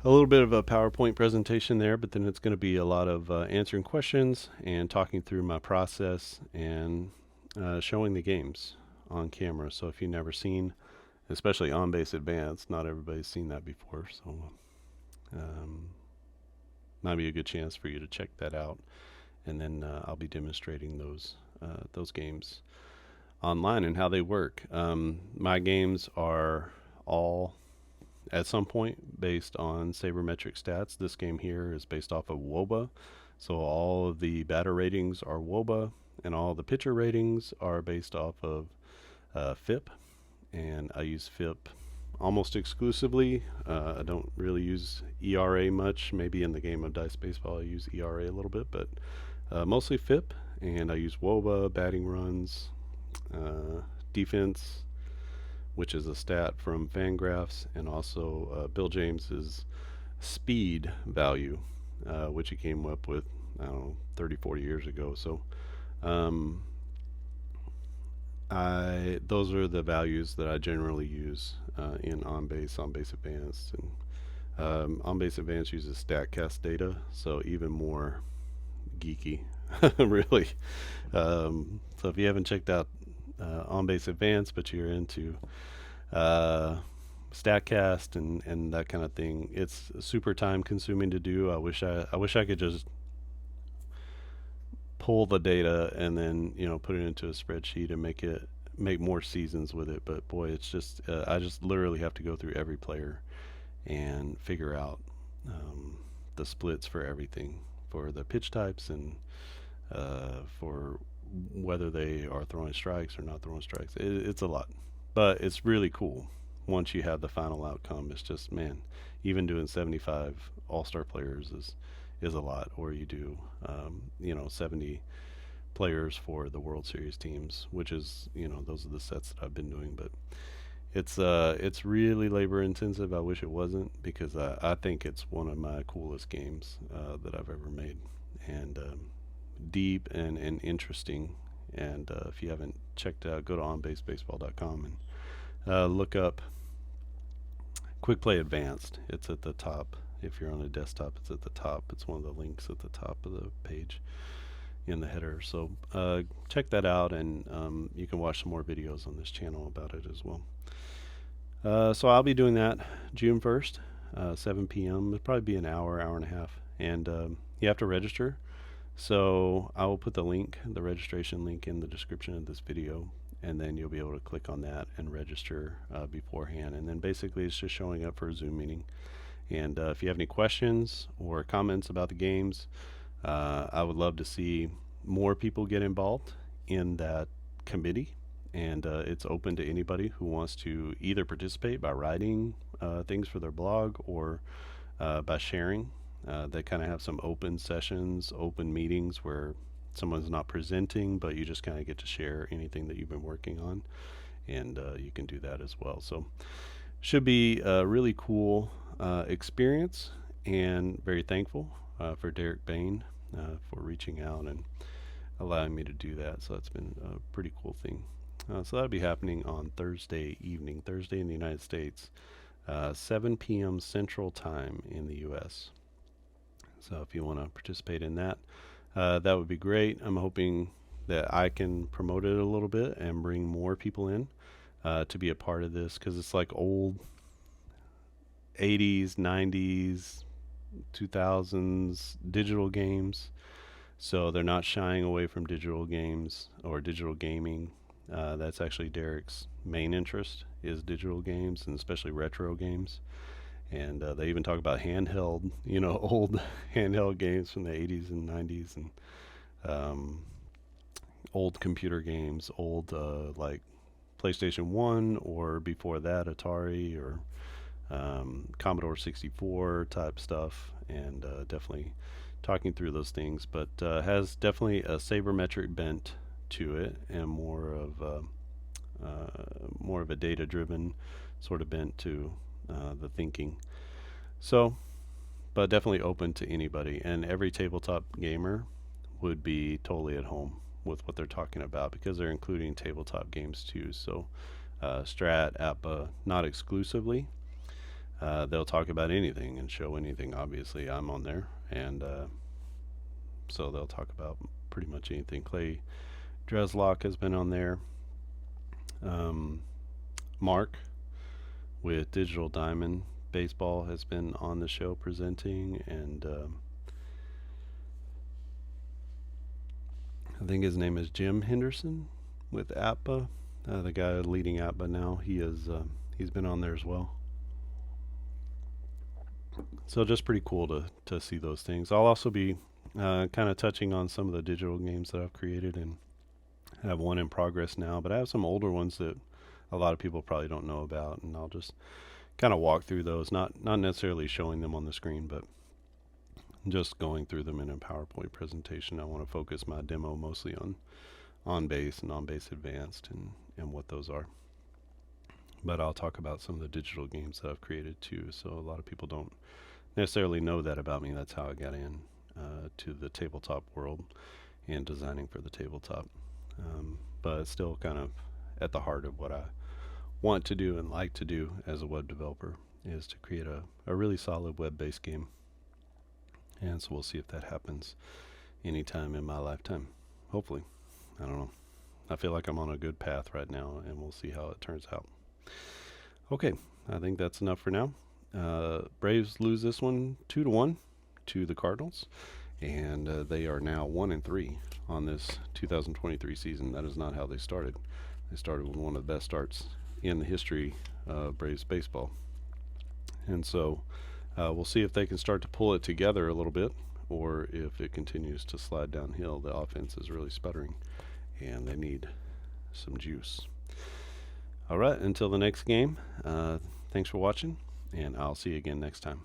a little bit of a PowerPoint presentation there, but then it's going to be a lot of answering questions and talking through my process and showing the games on camera. So if you've never seen, especially on base advanced, not everybody's seen that before. So um, might be a good chance for you to check that out. And then I'll be demonstrating those games online and how they work. My games are all at some point based on sabermetric stats. This game here is based off of WOBA. So all of the batter ratings are WOBA, and all the pitcher ratings are based off of FIP. And I use FIP almost exclusively. I don't really use ERA much. Maybe in the game of Dice Baseball I use ERA a little bit, but mostly FIP. And I use WOBA, batting runs, defense, which is a stat from Fangraphs, and also Bill James's speed value, which he came up with, I don't know, 30, 40 years ago. So um, those are the values that I generally use in on base advanced, and on base advanced uses Statcast data, so even more geeky, really. So if you haven't checked out on base advanced, but you're into uh, Statcast and that kind of thing, it's super time consuming to do. I wish I could just pull the data and then put it into a spreadsheet and make more seasons with it. But boy, it's just I just literally have to go through every player and figure out the splits for everything, for the pitch types, and for whether they are throwing strikes or not throwing strikes. It's a lot, but it's really cool once you have the final outcome. It's just, man, even doing 75 all-star players is a lot, or you do 70 players for the World Series teams, which is, those are the sets that I've been doing. But it's really labor intensive. I wish it wasn't, because I think it's one of my coolest games that I've ever made, and deep and interesting. And if you haven't checked out, go to onbasebaseball.com and look up Quick Play Advanced. It's at the top. If you're on a desktop, it's at the top. It's one of the links at the top of the page in the header. So check that out, and you can watch some more videos on this channel about it as well. So I'll be doing that June 1st, 7 p.m. It'll probably be an hour and a half, and you have to register. So I will put the registration link, in the description of this video, and then you'll be able to click on that and register beforehand. And then basically it's just showing up for a Zoom meeting. And if you have any questions or comments about the games, I would love to see more people get involved in that committee. And it's open to anybody who wants to either participate by writing things for their blog, or by sharing. They kind of have some open sessions, open meetings where someone's not presenting, but you just kind of get to share anything that you've been working on, and you can do that as well. So should be a really cool experience, and very thankful for Derek Bain for reaching out and allowing me to do that. So that's been a pretty cool thing. So that'll be happening on Thursday evening, Thursday in the United States, 7 p.m. Central Time in the U.S. So if you want to participate in that, that would be great. I'm hoping that I can promote it a little bit and bring more people in to be a part of this, because it's like old 80s, 90s, 2000s digital games. So they're not shying away from digital games or digital gaming. That's actually Derek's main interest, is digital games, and especially retro games. And they even talk about handheld, old handheld games from the 80s and 90s. And um, old computer games, old like PlayStation 1 or before that Atari or Commodore 64 type stuff, and definitely talking through those things, but has definitely a sabermetric bent to it and more of a data driven sort of bent to the thinking. So, but definitely open to anybody, and every tabletop gamer would be totally at home with what they're talking about because they're including tabletop games too. So, Strat, APA, not exclusively. They'll talk about anything and show anything. Obviously, I'm on there, and so they'll talk about pretty much anything. Clay Dreslock has been on there. Um, Mark with Digital Diamond Baseball has been on the show presenting, and I think his name is Jim Henderson with APBA. The guy leading APBA now, he's been on there as well. So just pretty cool to see those things. I'll also be kind of touching on some of the digital games that I've created, and I have one in progress now, but I have some older ones that a lot of people probably don't know about, and I'll just kind of walk through those, not necessarily showing them on the screen, but just going through them in a PowerPoint presentation. I want to focus my demo mostly on base and on base advanced and what those are. But I'll talk about some of the digital games that I've created too. So a lot of people don't necessarily know that about me. That's how I got in to the tabletop world and designing for the tabletop. But it's still kind of at the heart of what I want to do and like to do as a web developer is to create a really solid web-based game. And so we'll see if that happens anytime in my lifetime. Hopefully. I don't know. I feel like I'm on a good path right now, and we'll see how it turns out. Okay, I think that's enough for now. Braves lose this one 2-1 to the Cardinals, and they are now 1-3 on this 2023 season. That is not how they started. They started with one of the best starts in the history of Braves baseball. And so we'll see if they can start to pull it together a little bit, or if it continues to slide downhill. The offense is really sputtering, and they need some juice. All right, until the next game, thanks for watching, and I'll see you again next time.